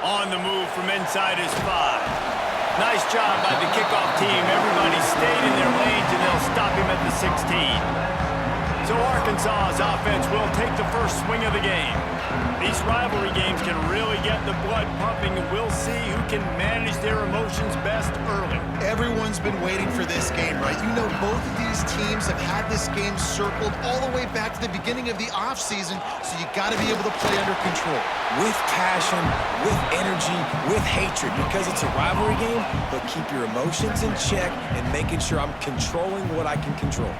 On the move from inside his 5. Nice job by the kickoff team. Everybody stayed in their lanes, and they'll stop him at the 16. So Arkansas's offense will take the first swing of the game. These rivalry games can really get the blood pumping, and we'll see who can manage their emotions best early. Everyone's been waiting for this game, right? You know, both of these teams have had this game circled all the way back to the beginning of the offseason, so you got to be able to play under control. With passion, with energy, with hatred, because it's a rivalry game, but keep your emotions in check and making sure I'm controlling what I can control.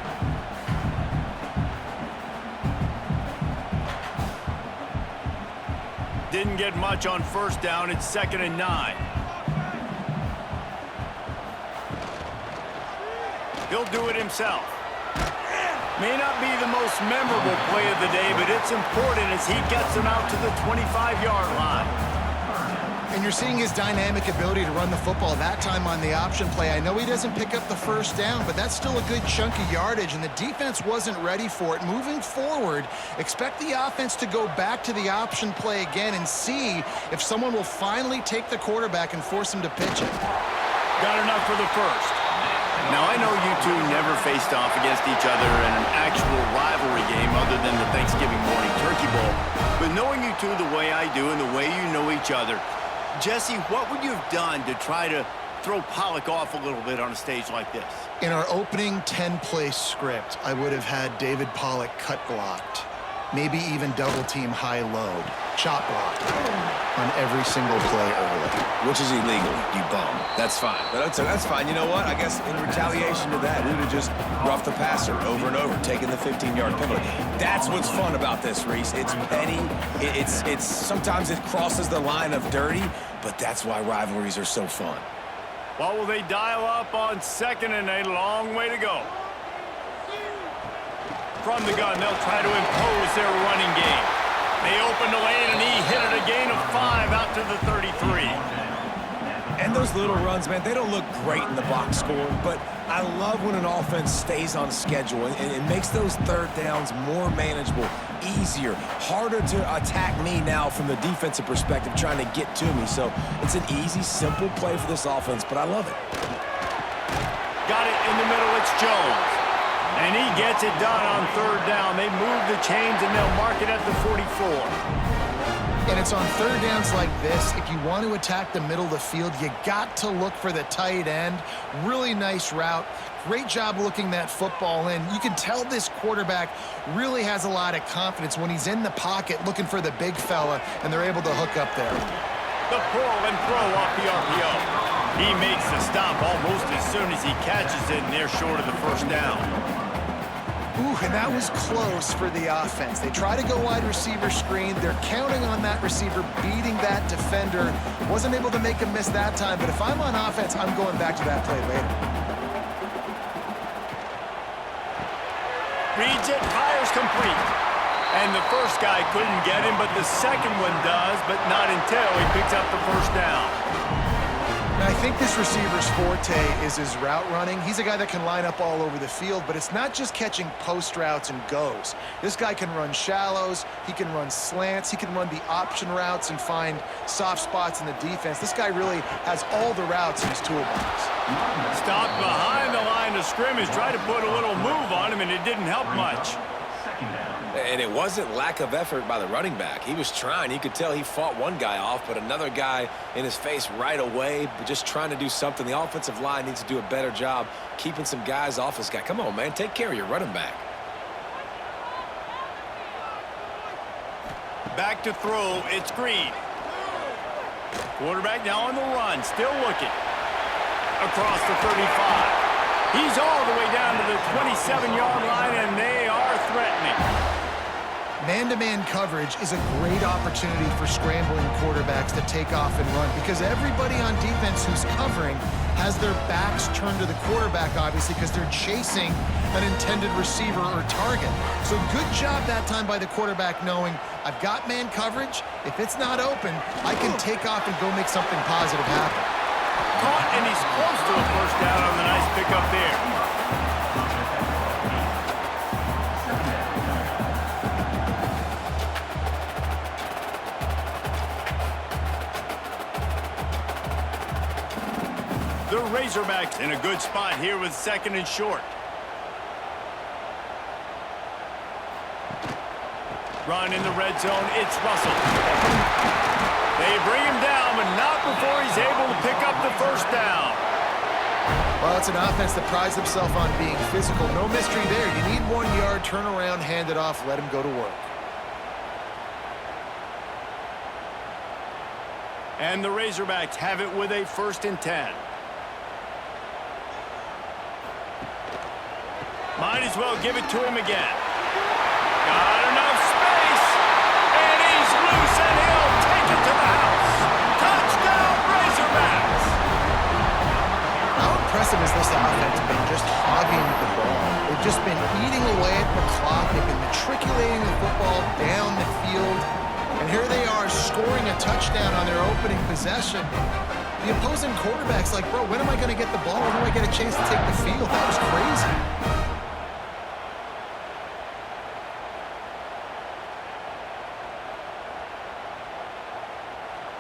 Didn't get much on first down. It's 2nd and 9. He'll do it himself. May not be the most memorable play of the day, but it's important as he gets them out to the 25-yard line. And you're seeing his dynamic ability to run the football, that time on the option play. I know he doesn't pick up the first down, but that's still a good chunk of yardage, and the defense wasn't ready for it. Moving forward, expect the offense to go back to the option play again and see if someone will finally take the quarterback and force him to pitch it. Got enough for the first. Now, I know you two never faced off against each other in an actual rivalry game other than the Thanksgiving morning turkey bowl, but knowing you two the way I do and the way you know each other, Jesse, what would you have done to try to throw Pollock off a little bit on a stage like this? In our opening 10-play script, I would have had David Pollock cut blocked, maybe even double-team high load, chop blocked on every single play early. Which is illegal, you bum. That's fine. But that's fine. You know what? I guess in retaliation to that, we would have just roughed the passer over and over, taking the 15-yard penalty. That's what's fun about this, Reese. It's petty. It's sometimes it crosses the line of dirty, but that's why rivalries are so fun. Well, will they dial up on 2nd and 8? Long way to go. From the gun, they'll try to impose their running game. They open the lane, and he hit it a gain of 5 out to the 33. And those little runs, man, they don't look great in the box score, but I love when an offense stays on schedule, and it makes those third downs more manageable, easier, harder to attack me now from the defensive perspective, trying to get to me. So it's an easy, simple play for this offense, but I love it. Got it in the middle. It's Jones. And he gets it done on 3rd down. They move the chains, and they'll mark it at the 44. And it's on 3rd downs like this, if you want to attack the middle of the field, you got to look for the tight end. Really nice route. Great job looking that football in. You can tell this quarterback really has a lot of confidence when he's in the pocket looking for the big fella, and they're able to hook up there. The pull and throw off the RPO. He makes the stop almost as soon as he catches it, and they're short of the first down. Ooh, and that was close for the offense. They try to go wide receiver screen. They're counting on that receiver beating that defender. Wasn't able to make a miss that time, but if I'm on offense, I'm going back to that play later. Reads it, fires complete. And the first guy couldn't get him, but the second one does, but not until he picks up the first down. Now, I think this receiver's forte is his route running. He's a guy that can line up all over the field, but it's not just catching post routes and goes. This guy can run shallows, he can run slants, he can run the option routes and find soft spots in the defense. This guy really has all the routes in his toolbox. Stopped behind the line of scrimmage, tried to put a little move on him, and it didn't help much. And it wasn't lack of effort by the running back. He was trying. You could tell he fought one guy off, but another guy in his face right away, but just trying to do something. The offensive line needs to do a better job keeping some guys off this guy. Come on, man. Take care of your running back. Back to throw. It's Green. Quarterback now on the run. Still looking. Across the 35. He's all the way down to the 27-yard line, and they are threatening. Man-to-man coverage is a great opportunity for scrambling quarterbacks to take off and run because everybody on defense who's covering has their backs turned to the quarterback, obviously, because they're chasing an intended receiver or target. So good job that time by the quarterback knowing I've got man coverage. If it's not open, I can take off and go make something positive happen. Caught, and he's close to a first down on the nice pickup there. The Razorbacks in a good spot here with 2nd and short. Run in the red zone. It's Russell. They bring him down, but not before he's able to pick up the first down. Well, it's an offense that prides themselves on being physical. No mystery there. You need 1 yard, turn around, hand it off, let him go to work. And the Razorbacks have it with a 1st and 10. Might as well give it to him again. Got enough space, and he's loose, and he'll take it to the house. Touchdown, Razorbacks! How impressive has this offense been just hogging the ball? They've just been eating away at the clock. They've been matriculating the football down the field. And here they are scoring a touchdown on their opening possession. The opposing quarterback's like, bro, when am I going to get the ball? When do I get a chance to take the field? That was crazy.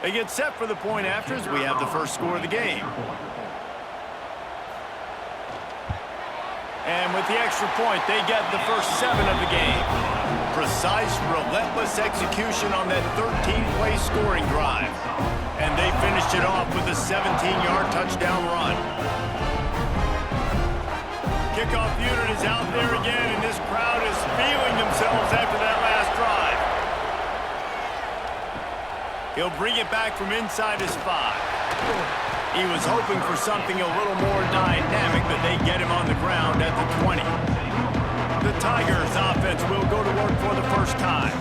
They get set for the point after as we have the first score of the game. And with the extra point, they get the first 7 of the game. Precise, relentless execution on that 13-play scoring drive. And they finished it off with a 17-yard touchdown run. Kickoff unit is out there again, and this crowd is feeling themselves after that last drive. He'll bring it back from inside his 5. He was hoping for something a little more dynamic, but they get him on the ground at the 20. The Tigers offense will go to work for the first time.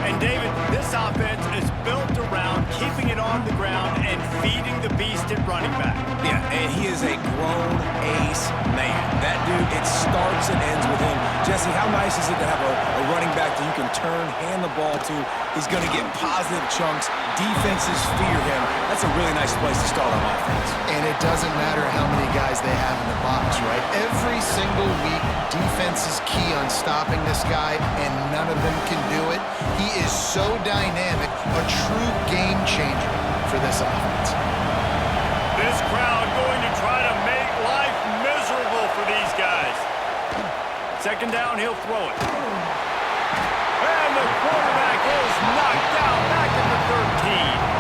And David, this offense is built around keeping it on the ground and feeding the beast at running back. Yeah, and he is a grown ace man. That dude, it starts and ends with him. Jesse, how nice is it to have a running back that you can turn, hand the ball to? He's going to get positive chunks. Defenses fear him. That's a really nice place to start on offense. And it doesn't matter how many guys they have in the box, right? Every single week, defense is key on stopping this guy, and none of them can do it. He is so dynamic, a true game changer for this offense. This crowd going to try to make life miserable for these guys. 2nd down, he'll throw it. And the quarterback is knocked down back at the 13.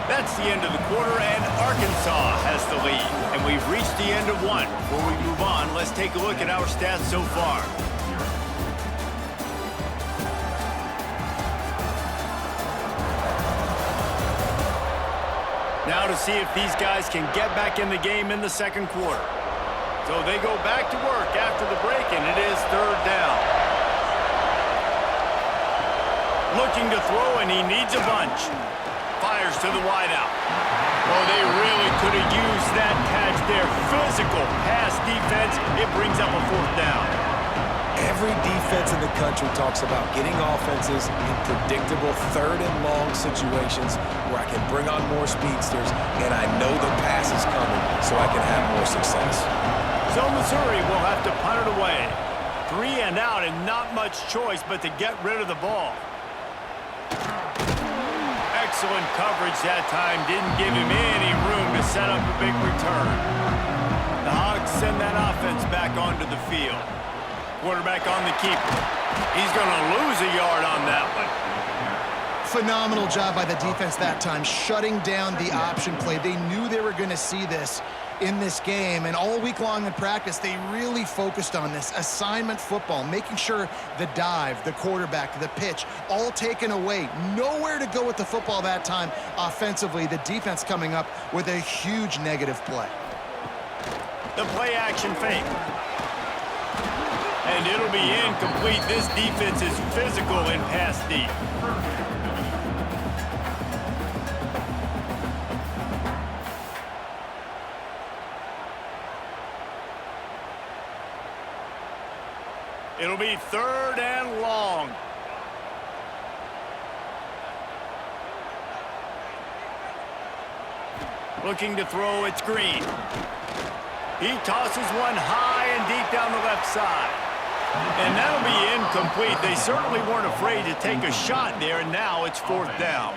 That's the end of the quarter, and Arkansas has the lead. And we've reached the end of 1. Before we move on, let's take a look at our stats so far. Now to see if these guys can get back in the game in the 2nd quarter. So they go back to work after the break, and it is 3rd down. Looking to throw, and he needs a bunch. Fires to the wideout. Well, they really could have used that catch there. Physical pass defense. It brings up a 4th down. Every defense in the country talks about getting offenses in predictable 3rd and long situations where I can bring on more speedsters and I know the pass is coming so I can have more success. So Missouri will have to punt it away. 3 and out and not much choice but to get rid of the ball. Excellent coverage that time. Didn't give him any room to set up a big return. The Hogs send that offense back onto the field. Quarterback on the keeper. He's going to lose a yard on that one. Phenomenal job by the defense that time, shutting down the option play. They knew they were going to see this in this game, and all week long in practice, they really focused on this assignment football, making sure the dive, the quarterback, the pitch, all taken away. Nowhere to go with the football that time offensively. The defense coming up with a huge negative play. The play action fake. And it'll be incomplete. This defense is physical in pass deep. It'll be 3rd and long. Looking to throw, it's Green. He tosses one high and deep down the left side. And that'll be incomplete. They certainly weren't afraid to take a shot there, and now it's 4th down.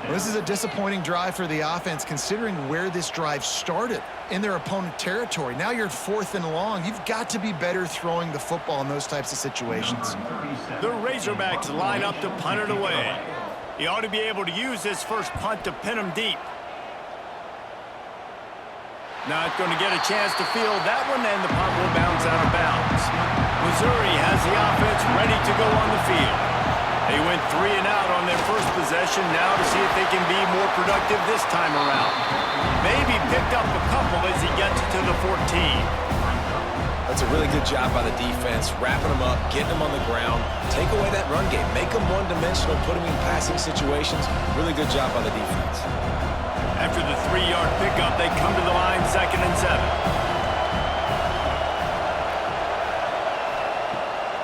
Well, this is a disappointing drive for the offense, considering where this drive started, in their opponent territory. Now you're at 4th and long. You've got to be better throwing the football in those types of situations. The Razorbacks line up to punt it away. He ought to be able to use this first punt to pin him deep. Not going to get a chance to field that one, and the punt will bounce out of bounds. Missouri has the offense ready to go on the field. They went 3 and out on their first possession, now to see if they can be more productive this time around. Maybe picked up a couple as he gets to the 14. That's a really good job by the defense, wrapping them up, getting them on the ground, take away that run game, make them one-dimensional, put them in passing situations. Really good job by the defense. After the 3-yard pickup, they come to the line, 2nd and 7.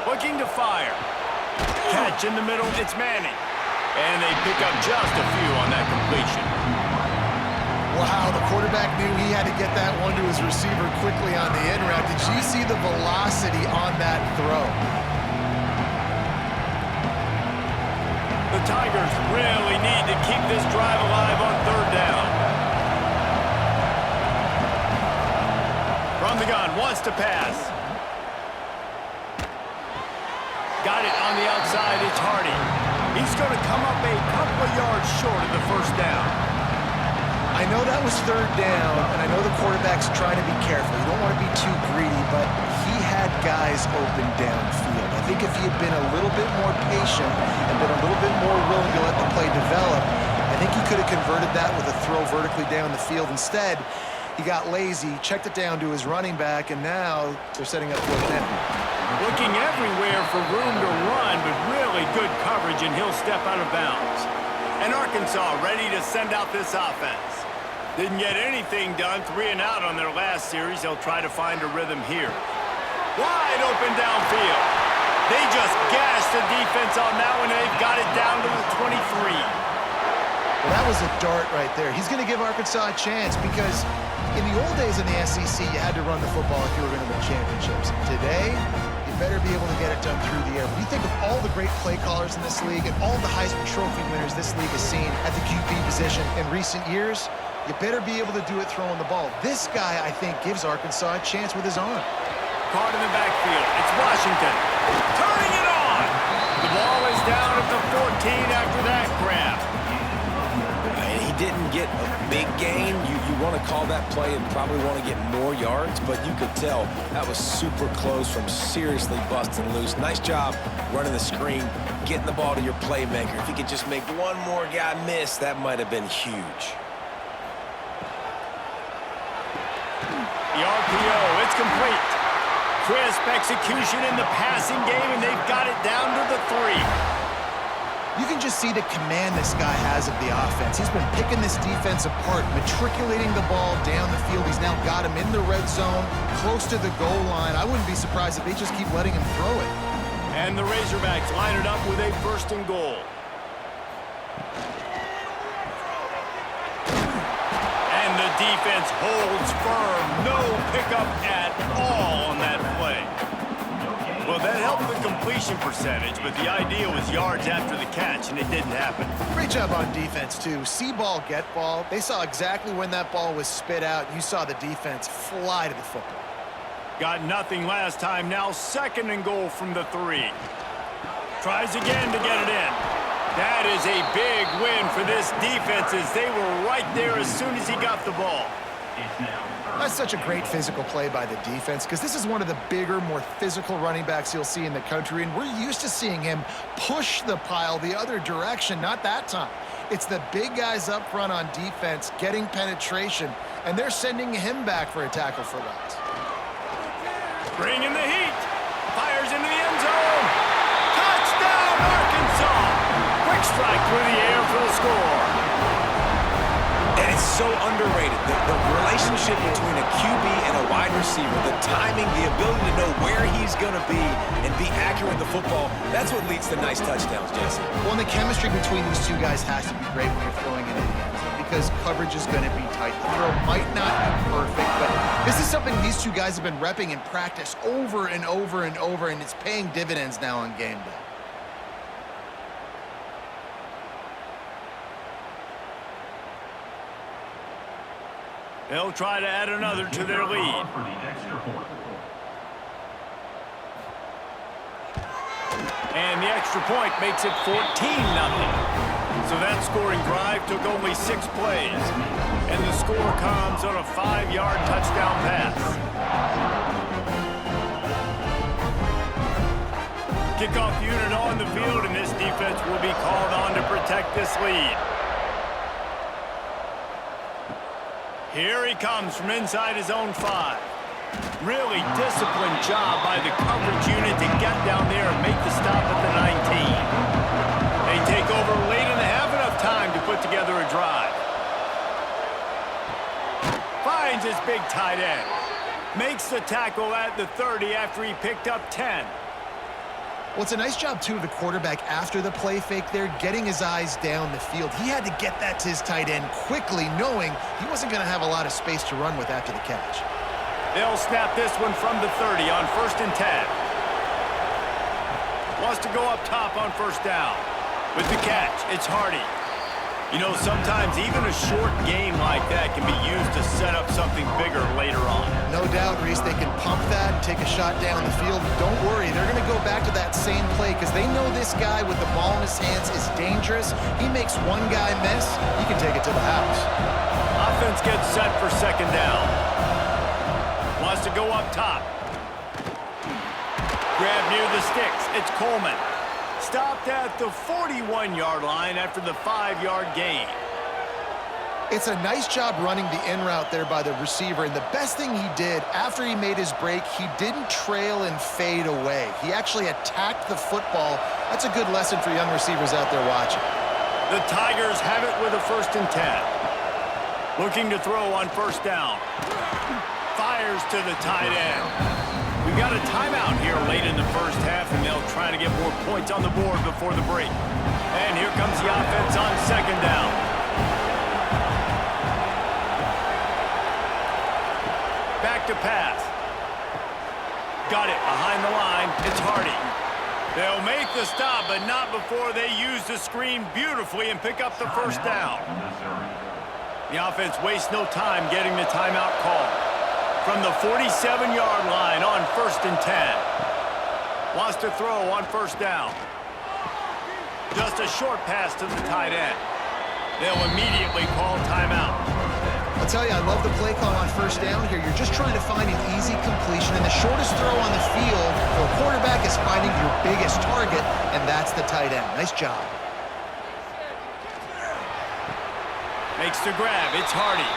Looking to fire. Catch in the middle, it's Manning. And they pick up just a few on that completion. Wow, the quarterback knew he had to get that one to his receiver quickly on the end route. Did you see the velocity on that throw? The Tigers really need to keep this drive alive on 3rd down. From the gun, wants to pass. Got it on the outside, it's Hardy. He's going to come up a couple of yards short of the 1st down. I know that was 3rd down, and I know the quarterback's trying to be careful. You don't want to be too greedy, but he had guys open downfield. I think if he had been a little bit more patient and been a little bit more willing to let the play develop, I think he could have converted that with a throw vertically down the field. Instead, he got lazy, checked it down to his running back, and now they're setting up 4th down. Looking everywhere for room to run, but really good coverage, and he'll step out of bounds. And Arkansas ready to send out this offense. Didn't get anything done, 3 and out on their last series. They'll try to find a rhythm here. Wide open downfield. They just gashed the defense on that one, and they've got it down to the 23. Well, that was a dart right there. He's going to give Arkansas a chance because in the old days in the SEC, you had to run the football if you were going to win championships. Today, you better be able to get it done through the air. When you think of all the great play callers in this league and all the Heisman Trophy winners this league has seen at the QB position in recent years, you better be able to do it throwing the ball. This guy, I think, gives Arkansas a chance with his arm. Caught in the backfield. It's Washington. Turning it on. The ball is down at the 14 after that grab. He didn't get a big gain. You want to call that play and probably want to get more yards, but you could tell that was super close from seriously busting loose. Nice job running the screen, getting the ball to your playmaker. If he could just make one more guy miss, that might have been huge. The RPO, it's complete. Crisp execution in the passing game, and they've got it down to the 3. You can just see the command this guy has of the offense. He's been picking this defense apart, matriculating the ball down the field. He's now got him in the red zone, close to the goal line. I wouldn't be surprised if they just keep letting him throw it. And the Razorbacks line it up with a 1st and goal. And the defense holds firm. No pickup at all on that play. Well, that helped the completion percentage, but the idea was yards after the catch, and it didn't happen. Great job on defense, too. See ball, get ball. They saw exactly when that ball was spit out. You saw the defense fly to the football. Got nothing last time. Now 2nd and goal from the 3. Tries again to get it in. That is a big win for this defense as they were right there as soon as he got the ball. That's such a great physical play by the defense because this is one of the bigger, more physical running backs you'll see in the country, and we're used to seeing him push the pile the other direction. Not that time. It's the big guys up front on defense getting penetration, and they're sending him back for a tackle for loss. Bringing the heat. Fires into the end zone. Touchdown, Arkansas. Quick strike through the air for the score. And it's so underrated. The relationship between a QB and a wide receiver, the timing, the ability to know where he's going to be and be accurate with the football, that's what leads to nice touchdowns, Jesse. Well, and the chemistry between these two guys has to be great when you're throwing it in the end zone because coverage is going to be tight. The throw might not be perfect, but this is something these two guys have been repping in practice over and over and over, and it's paying dividends now on game day. They'll try to add another to their lead. And the extra point makes it 14-0. So that scoring drive took only 6 plays. And the score comes on a 5-yard touchdown pass. Kickoff unit on the field, and this defense will be called on to protect this lead. Here he comes from inside his own 5. Really disciplined job by the coverage unit to get down there and make the stop at the 19. They take over late and they have enough time to put together a drive. Finds his big tight end. Makes the tackle at the 30 after he picked up 10. Well, it's a nice job, too, of the quarterback after the play fake there, getting his eyes down the field. He had to get that to his tight end quickly, knowing he wasn't going to have a lot of space to run with after the catch. They'll snap this one from the 30 on 1st and 10. Wants to go up top on 1st down. With the catch, it's Hardy. You know, sometimes even a short game like that can be used to set up something bigger later on. No doubt, Reese, they can pump that and take a shot down the field. Don't worry, they're going to go back to that same play because they know this guy with the ball in his hands is dangerous. He makes one guy miss, he can take it to the house. Offense gets set for 2nd down. Wants to go up top. Grab near the sticks. It's Coleman. Stopped at the 41-yard line after the 5-yard gain. It's a nice job running the in route there by the receiver, and the best thing he did after he made his break, he didn't trail and fade away. He actually attacked the football. That's a good lesson for young receivers out there watching. The Tigers have it with a 1st and 10. Looking to throw on 1st down. Fires to the tight end. We've got a timeout here late in the 1st half, and they'll try to get more points on the board before the break. And here comes the offense on 2nd down. Back to pass. Got it behind the line. It's Hardy. They'll make the stop, but not before they use the screen beautifully and pick up the 1st down. The offense wastes no time getting the timeout called. From the 47-yard line on 1st and 10. Wants to throw on 1st down. Just a short pass to the tight end. They'll immediately call timeout. I'll tell you, I love the play call on 1st down here. You're just trying to find an easy completion, and the shortest throw on the field for a quarterback is finding your biggest target, and that's the tight end. Nice job. Makes the grab. It's Hardy.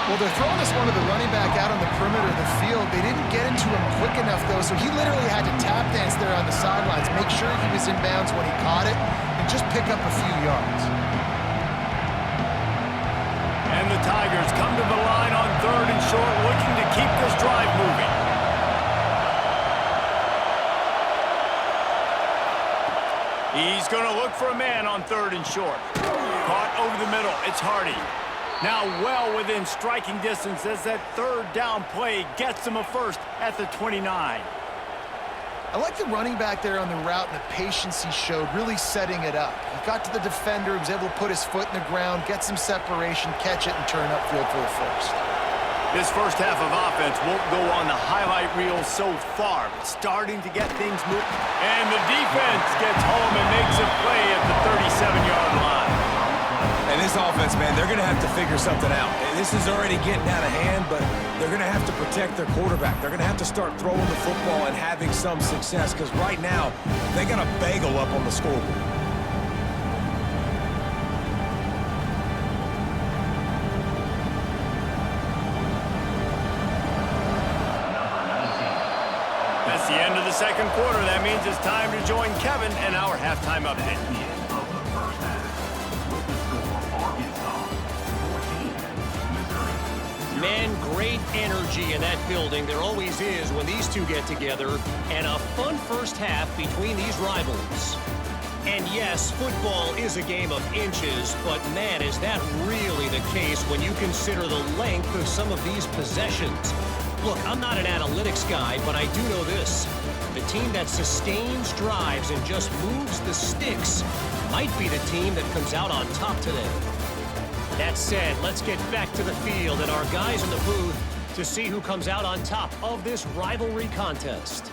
Well, they're throwing this one to the running back out on the perimeter of the field. They didn't get into him quick enough, though, so he literally had to tap dance there on the sidelines, make sure he was in bounds when he caught it, and just pick up a few yards. And the Tigers come to the line on 3rd and short, looking to keep this drive moving. He's going to look for a man on 3rd and short. Caught over the middle. It's Hardy. Now well within striking distance as that 3rd down play gets him a 1st at the 29. I like the running back there on the route and the patience he showed, really setting it up. He got to the defender, was able to put his foot in the ground, get some separation, catch it, and turn upfield for a 1st. This 1st half of offense won't go on the highlight reel so far, but starting to get things moving. And the defense gets home and makes a play at the 37-yard line. And this offense, man, they're going to have to figure something out. This is already getting out of hand, but they're going to have to protect their quarterback. They're going to have to start throwing the football and having some success, because right now, they got a bagel up on the scoreboard. That's the end of the 2nd quarter. That means it's time to join Kevin and our halftime update. Man, great energy in that building. There always is when these two get together. And a fun 1st half between these rivals. And yes, football is a game of inches, but man, is that really the case when you consider the length of some of these possessions. Look, I'm not an analytics guy, but I do know this. The team that sustains drives and just moves the sticks might be the team that comes out on top today. That said, let's get back to the field and our guys in the booth to see who comes out on top of this rivalry contest.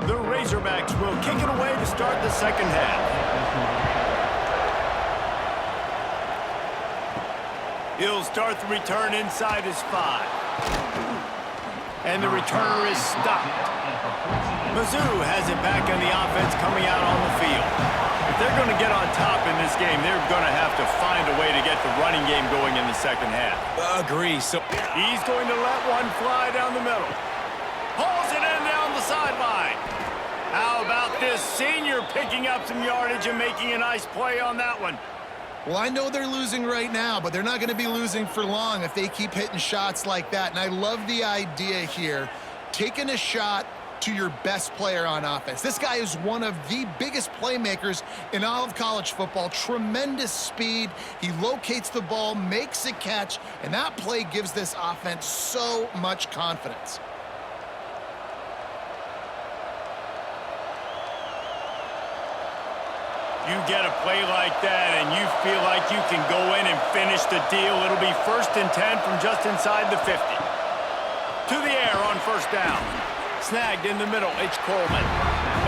The Razorbacks will kick it away to start the second half. He'll start the return inside his 5. And the returner is stopped. Mizzou has it back in the offense coming out on the field. If they're going to get on top in this game, they're going to have to find a way to get the running game going in the second half. Agree. So he's going to let one fly down the middle. Pulls it in down the sideline. How about this senior picking up some yardage and making a nice play on that one? Well, I know they're losing right now, but they're not going to be losing for long if they keep hitting shots like that. And I love the idea here, taking a shot to your best player on offense. This guy is one of the biggest playmakers in all of college football. Tremendous speed. He locates the ball, makes a catch, and that play gives this offense so much confidence. You get a play like that and you feel like you can go in and finish the deal. It'll be 1st and 10 from just inside the 50. To the air on first down. Snagged in the middle, it's Coleman.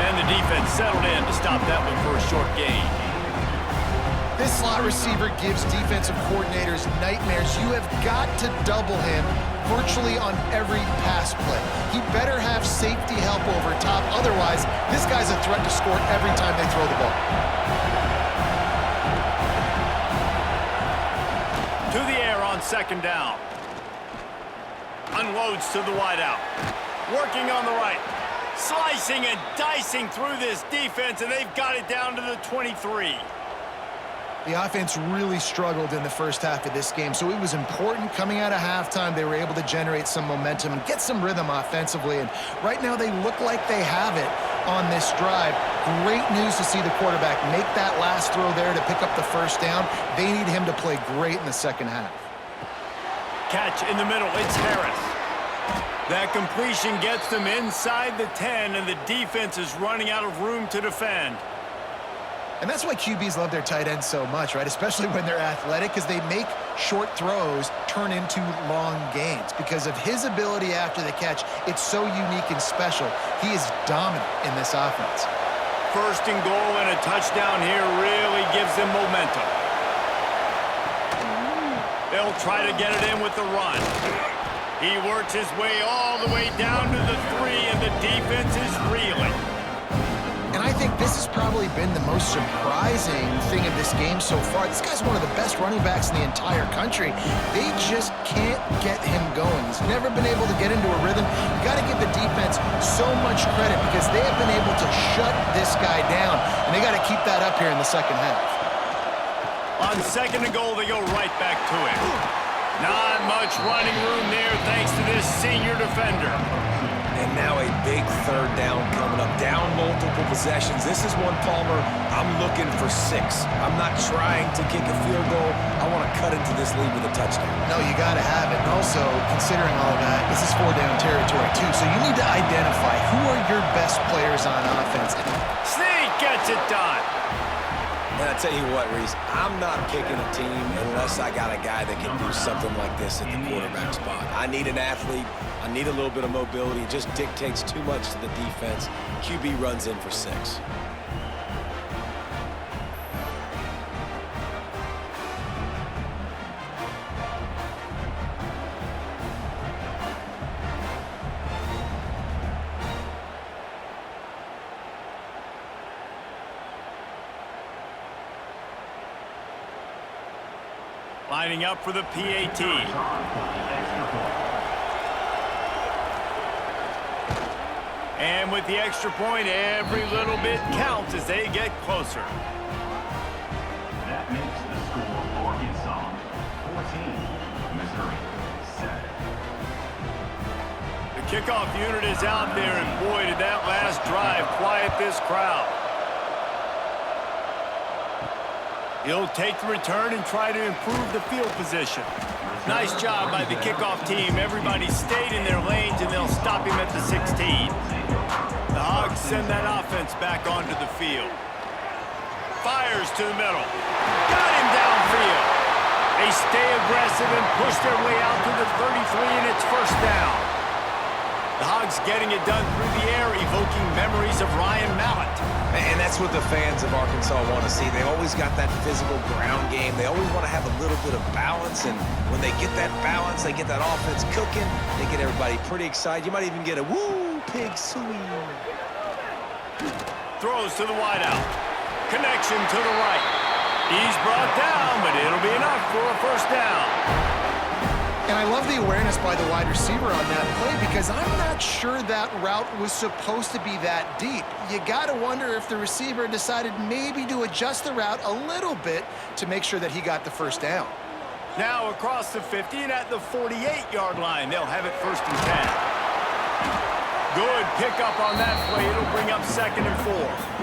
And the defense settled in to stop that one for a short gain. This slot receiver gives defensive coordinators nightmares. You have got to double him virtually on every pass play. He better have safety help over top. Otherwise, this guy's a threat to score every time they throw the ball. To the air on second down. Unloads to the wideout. Working on the right. Slicing and dicing through this defense, and they've got it down to the 23. The offense really struggled in the first half of this game, so it was important coming out of halftime. They were able to generate some momentum and get some rhythm offensively, and right now they look like they have it on this drive. Great news to see the quarterback make that last throw there to pick up the first down. They need him to play great in the second half. Catch in the middle, it's Harris. That completion gets them inside the 10, and the defense is running out of room to defend. And that's why QBs love their tight ends so much, right? Especially when they're athletic, because they make short throws turn into long gains. Because of his ability after the catch, it's so unique and special. He is dominant in this offense. 1st and goal and a touchdown here really gives them momentum. They'll try to get it in with the run. He works his way all the way down to the 3, and the defense is reeling. And I think this has probably been the most surprising thing of this game so far. This guy's one of the best running backs in the entire country. They just can't get him going. He's never been able to get into a rhythm. You got to give the defense so much credit because they have been able to shut this guy down, and they got to keep that up here in the second half. On 2nd and goal, they go right back to him. Not much running room there thanks to this senior defender. And now a big 3rd down coming up. Down multiple possessions. This is one, Palmer, I'm looking for 6. I'm not trying to kick a field goal. I want to cut into this lead with a touchdown. No, you got to have it. And also, considering all of that, this is 4-down territory, too. So you need to identify who are your best players on offense. Sneak gets it done. And I tell you what, Reese, I'm not picking a team unless I got a guy that can do something like this at the quarterback spot. I need an athlete. I need a little bit of mobility. It just dictates too much to the defense. QB runs in for 6. Lining up for the PAT. And with the extra point, every little bit counts as they get closer. That makes the score for Arkansas 14, Missouri 7. Kickoff unit is out there, and boy, did that last drive quiet this crowd. He'll take the return and try to improve the field position. Nice job by the kickoff team. Everybody stayed in their lanes, and they'll stop him at the 16. The Hogs send that offense back onto the field. Fires to the middle. Got him downfield. They stay aggressive and push their way out to the 33, and it's first down. The Hogs getting it done through the air, evoking memories of Ryan Mallett. And that's what the fans of Arkansas want to see. They always got that physical ground game. They always want to have a little bit of balance, and when they get that balance, they get that offense cooking, they get everybody pretty excited. You might even get a woo, pig swing. Throws to the wideout. Connection to the right. He's brought down, but it'll be enough for a first down. And I love the awareness by the wide receiver on that play because I'm not sure that route was supposed to be that deep. You got to wonder if the receiver decided maybe to adjust the route a little bit to make sure that he got the first down. Now across the 50 and at the 48-yard line, they'll have it first and 10. Good pickup on that play. It'll bring up 2nd and 4.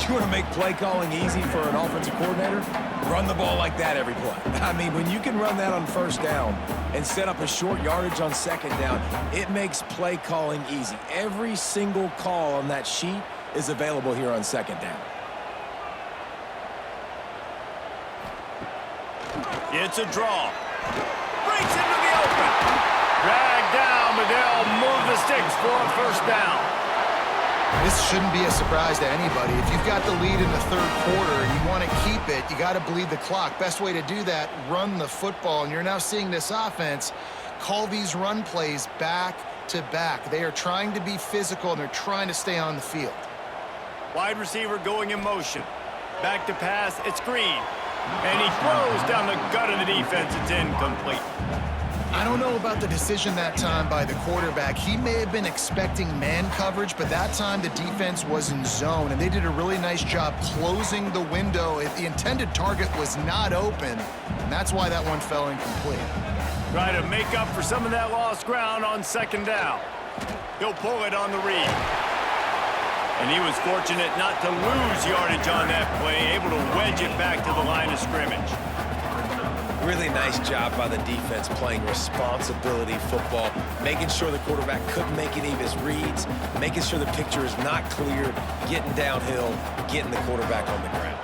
You want to make play calling easy for an offensive coordinator? Run the ball like that every play. I mean, when you can run that on first down and set up a short yardage on second down, it makes play calling easy. Every single call on that sheet is available here on second down. It's a draw. Breaks into the open. Dragged down, but they'll move the sticks for a first down. This shouldn't be a surprise to anybody. If you've got the lead in the third quarter and you want to keep it, you got to bleed the clock. Best way to do that, run the football. And you're now seeing this offense call these run plays back to back. They are trying to be physical, and they're trying to stay on the field. Wide receiver going in motion. Back to pass, it's Green. And he throws down the gut of the defense. It's incomplete. I don't know about the decision that time by the quarterback. He may have been expecting man coverage, but that time the defense was in zone, and they did a really nice job closing the window. If the intended target was not open, and that's why that one fell incomplete. Try to make up for some of that lost ground on second down. He'll pull it on the read. And he was fortunate not to lose yardage on that play, able to wedge it back to the line of scrimmage. Really nice job by the defense playing responsibility football, making sure the quarterback couldn't make any of his reads, making sure the picture is not clear, getting downhill, getting the quarterback on the ground.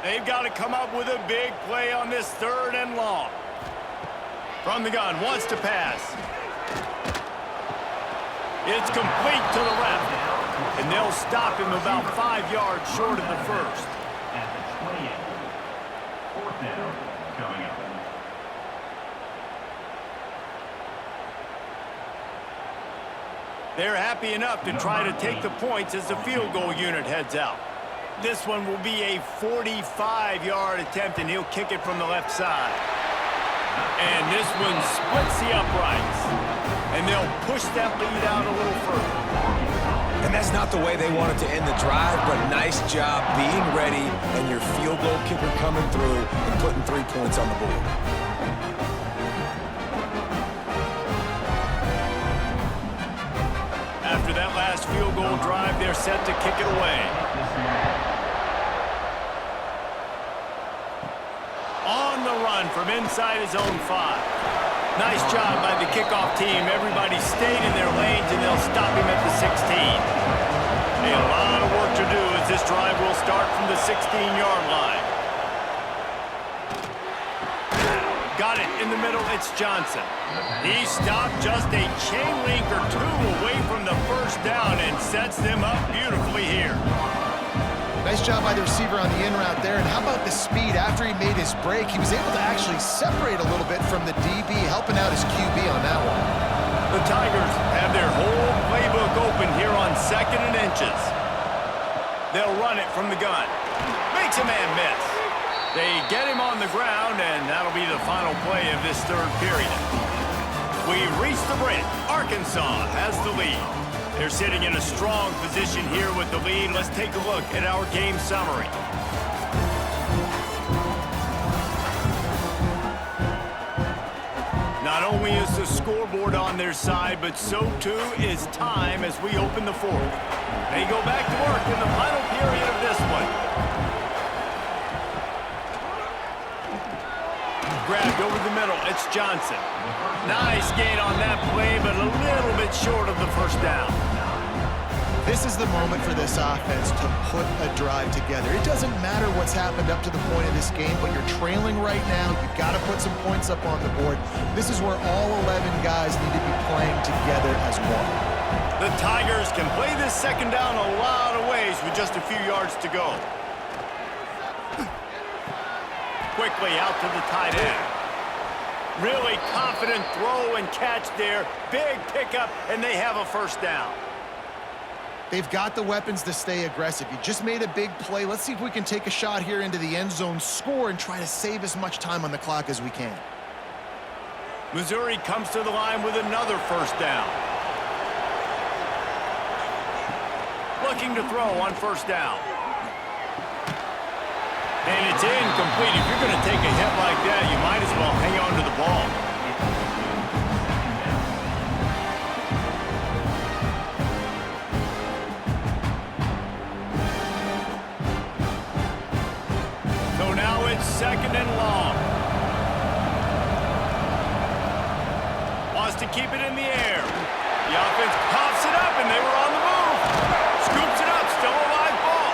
They've got to come up with a big play on this 3rd and long. From the gun, wants to pass. It's complete to the left, and they'll stop him about 5 yards short of the first. At the 28. 4th down coming up. They're happy enough to try to take the points as the field goal unit heads out. This one will be a 45-yard attempt, and he'll kick it from the left side. And this one splits the uprights, and they'll push that lead out a little further. And that's not the way they wanted to end the drive, but nice job being ready and your field goal kicker coming through and putting 3 points on the board. After that last field goal drive, they're set to kick it away. On the run from inside his own 5. Nice job by the kickoff team. Everybody stayed in their lanes, and they'll stop him at the 16. A lot of work to do as this drive will start from the 16-yard line. Got it in the middle. It's Johnson. He stopped just a chain link or 2 away from the first down and sets them up beautifully here. Nice job by the receiver on the in route there. And how about the speed after he made his break? He was able to actually separate a little bit from the DB, helping out his QB on that one. The Tigers have their whole playbook open here on 2nd and inches. They'll run it from the gun. Makes a man miss. They get him on the ground, and that'll be the final play of this 3rd period. We've reached the break. Arkansas has the lead. They're sitting in a strong position here with the lead. Let's take a look at our game summary. Not Not only is the scoreboard on their side, but so too is time as we open the fourth. They go back to work in the final period of this one. Grabbed over the middle. It's Johnson. Nice gain on that play, but a little bit short of the first down. This is the moment for this offense to put a drive together. It doesn't matter what's happened up to the point of this game, but you're trailing right now. You've got to put some points up on the board. This is where all 11 guys need to be playing together as one. The Tigers can play this second down a lot of ways with just a few yards to go. Quickly out to the tight end. Really confident throw and catch there. Big pickup, and they have a first down. They've got the weapons to stay aggressive. You just made a big play. Let's see if we can take a shot here into the end zone, score, and try to save as much time on the clock as we can. Missouri comes to the line with another first down. Looking to throw on first down. And it's incomplete. If you're going to take a hit like that, you might as well hang on to the ball. Second and long. Wants to keep it in the air. The offense pops it up, and they were on the move. Scoops it up, still a live ball.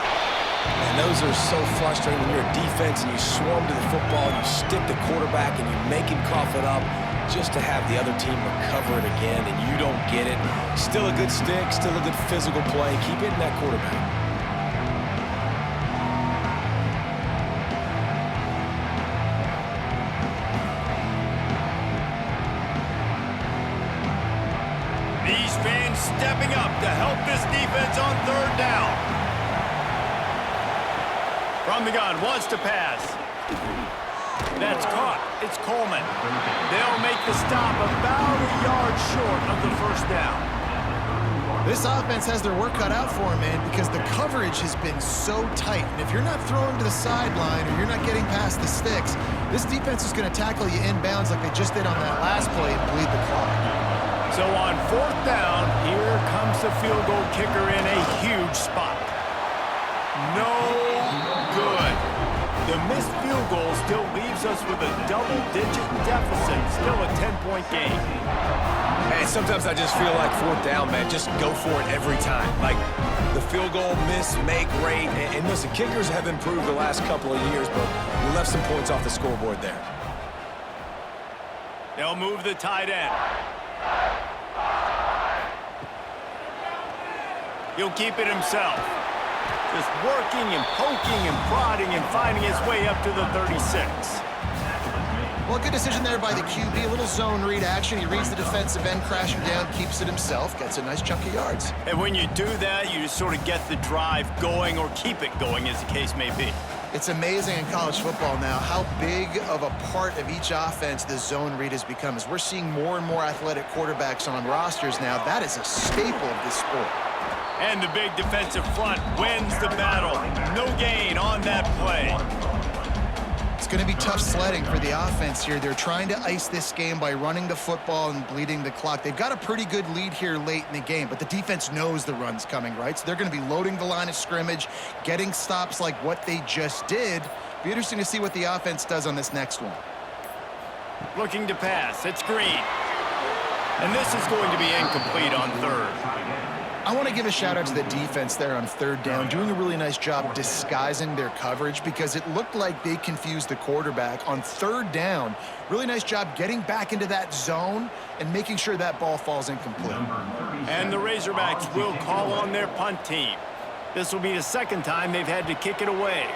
And those are so frustrating when you're a defense and you swarm to the football, you stick the quarterback, and you make him cough it up just to have the other team recover it again, and you don't get it. Still a good stick, still a good physical play. Keep hitting that quarterback. Stepping up to help this defense on third down. From the gun, wants to pass. That's caught. It's Coleman. They'll make the stop about a yard short of the first down. This offense has their work cut out for them, man, because the coverage has been so tight. And if you're not throwing to the sideline or you're not getting past the sticks, this defense is going to tackle you inbounds like they just did on that last play and bleed the clock. So on fourth down, here comes the field goal kicker in a huge spot. No good. The missed field goal still leaves us with a double-digit deficit, still a 10-point game. Hey, sometimes I just feel like fourth down, man, just go for it every time. Like the field goal, miss, make, rate. And listen, kickers have improved the last couple of years, but we left some points off the scoreboard there. They'll move the tight end. He'll keep it himself. Just working and poking and prodding and finding his way up to the 36. Well, good decision there by the QB. A little zone read action. He reads the defensive end, crashing down, keeps it himself, gets a nice chunk of yards. And when you do that, you just sort of get the drive going or keep it going, as the case may be. It's amazing in college football now how big of a part of each offense the zone read has become. As we're seeing more and more athletic quarterbacks on rosters now, that is a staple of this sport. And the big defensive front wins the battle. No gain on that play. It's going to be tough sledding for the offense here. They're trying to ice this game by running the football and bleeding the clock. They've got a pretty good lead here late in the game, but the defense knows the run's coming, right? So they're going to be loading the line of scrimmage, getting stops like what they just did. Be interesting to see what the offense does on this next one. Looking to pass. It's Green. And this is going to be incomplete on third. I want to give a shout out to the defense there on third down, doing a really nice job disguising their coverage because it looked like they confused the quarterback on third down. Really nice job getting back into that zone and making sure that ball falls incomplete. And the Razorbacks will call on their punt team. This will be the second time they've had to kick it away.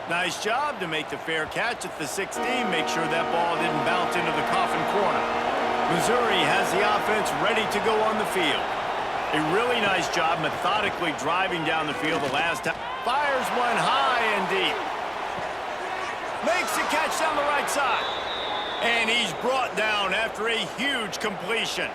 Nice job to make the fair catch at the 16, make sure that ball didn't bounce into the coffin corner. Missouri has the offense ready to go on the field. A really nice job methodically driving down the field the last time. Fires one high and deep. Makes the catch down the right side. And he's brought down after a huge completion.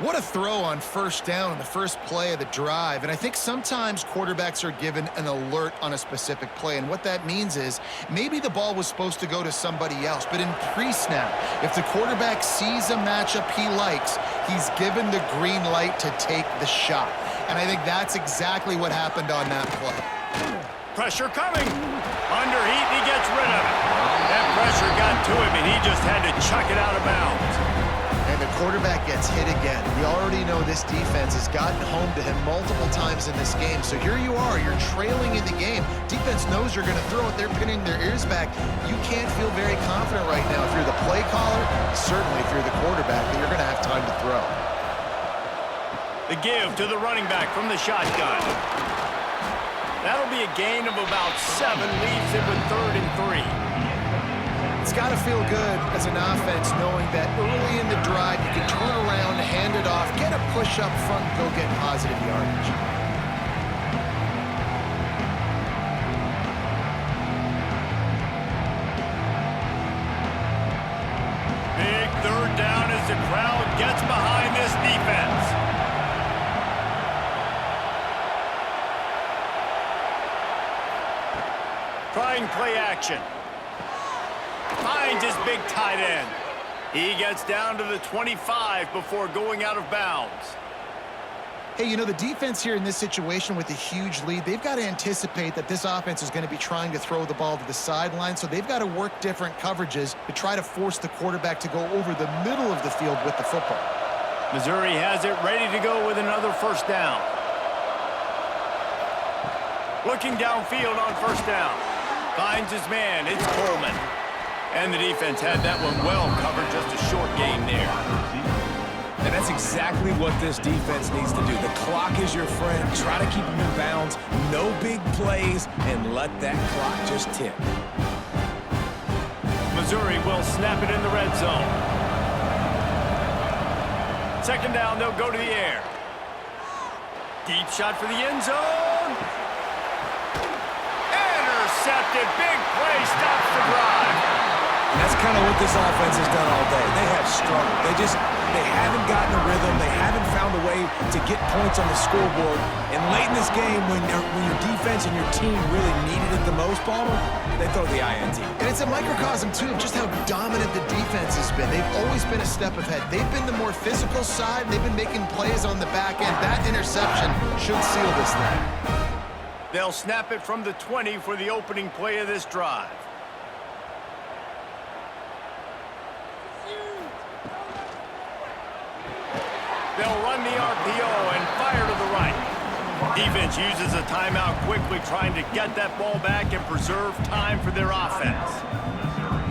What a throw on first down on the first play of the drive. And I think sometimes quarterbacks are given an alert on a specific play. And what that means is maybe the ball was supposed to go to somebody else. But in pre-snap, if the quarterback sees a matchup he likes, he's given the green light to take the shot. And I think that's exactly what happened on that play. Pressure coming. Under heat, he gets rid of it. That pressure got to him, and he just had to chuck it out of bounds. And the quarterback gets hit again. We already know this defense has gotten home to him multiple times in this game. So here you are, you're trailing in the game. Defense knows you're going to throw it. They're pinning their ears back. You can't feel very confident right now if you're the play caller, certainly if you're the quarterback, that you're going to have time to throw. The give to the running back from the shotgun. That'll be a gain of about 7, leaves it with 3rd and 3. It's got to feel good as an offense knowing that early in the drive you can turn around, hand it off, get a push up front, and go get positive yardage. Big 3rd down as the crowd gets behind this defense. Trying play action. Finds his big tight end. He gets down to the 25 before going out of bounds. Hey, you know, the defense here in this situation with a huge lead, they've got to anticipate that this offense is going to be trying to throw the ball to the sideline, so they've got to work different coverages to try to force the quarterback to go over the middle of the field with the football. Missouri has it ready to go with another first down. Looking downfield on first down. Finds his man. It's Coleman. And the defense had that one well covered, just a short gain there. And that's exactly what this defense needs to do. The clock is your friend. Try to keep them in bounds. No big plays, and let that clock just tick. Missouri will snap it in the red zone. 2nd down, they'll go to the air. Deep shot for the end zone. Intercepted. Big play, stops the drive. And that's kind of what this offense has done all day. They have struggled. They haven't gotten a rhythm. They haven't found a way to get points on the scoreboard. And late in this game, when your defense and your team really needed it the most, Palmer, they throw the INT. And it's a microcosm, too, of just how dominant the defense has been. They've always been a step ahead. They've been the more physical side. They've been making plays on the back end. That interception should seal this thing. They'll snap it from the 20 for the opening play of this drive. They'll run the RPO and fire to the right. Defense uses a timeout quickly, trying to get that ball back and preserve time for their offense.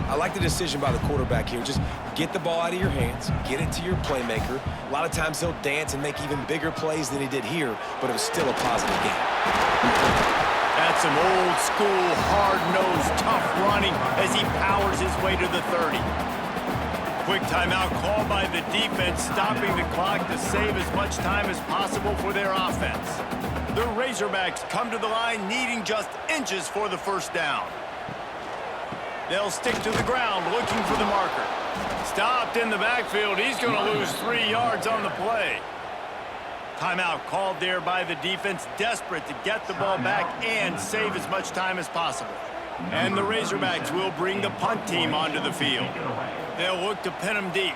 I like the decision by the quarterback here. Just get the ball out of your hands, get it to your playmaker. A lot of times he'll dance and make even bigger plays than he did here, but it was still a positive game. That's some old school, hard-nosed, tough running as he powers his way to the 30. Quick timeout called by the defense, stopping the clock to save as much time as possible for their offense. The Razorbacks come to the line needing just inches for the first down. They'll stick to the ground looking for the marker. Stopped in the backfield. He's going to lose 3 yards on the play. Timeout called there by the defense, desperate to get the ball back and save as much time as possible. And the Razorbacks will bring the punt team onto the field. They'll look to pin them deep.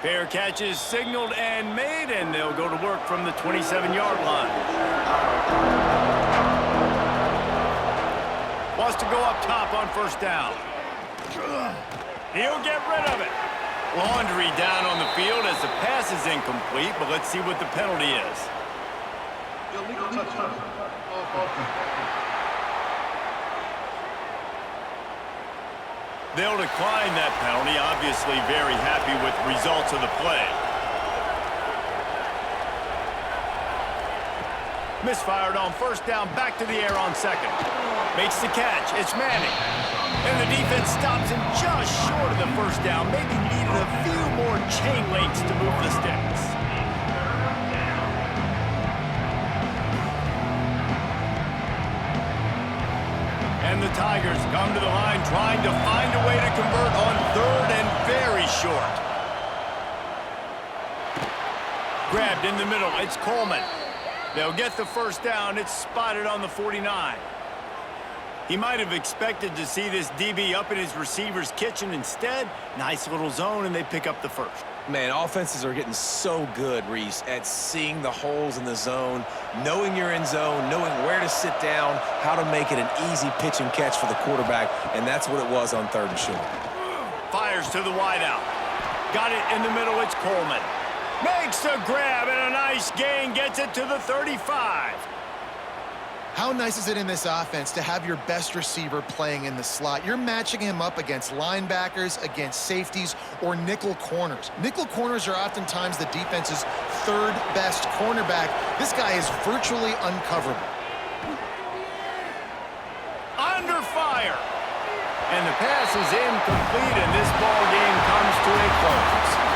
Fair catch is signaled and made, and they'll go to work from the 27-yard line. Wants to go up top on first down. He'll get rid of it. Laundry down on the field as the pass is incomplete, but let's see what the penalty is. Illegal touchdown. They'll decline that penalty, obviously very happy with the results of the play. Misfired on first down, back to the air on second. Makes the catch, it's Manning. And the defense stops him just short of the first down. Maybe needed a few more chain links to move the sticks. And the Tigers come to the line trying to find a way to convert on 3rd and very short. Grabbed in the middle. It's Coleman. They'll get the first down. It's spotted on the 49. He might have expected to see this DB up in his receiver's kitchen. Instead, nice little zone, and they pick up the first. Man, offenses are getting so good, Reese, at seeing the holes in the zone, knowing you're in zone, knowing where to sit down, how to make it an easy pitch and catch for the quarterback, and that's what it was on 3rd and short. Fires to the wideout. Got it in the middle. It's Coleman. Makes the grab, and a nice gain gets it to the 35. How nice is it in this offense to have your best receiver playing in the slot? You're matching him up against linebackers, against safeties, or nickel corners. Nickel corners are oftentimes the defense's 3rd best cornerback. This guy is virtually uncoverable. Under fire. And the pass is incomplete, and this ball game comes to a close.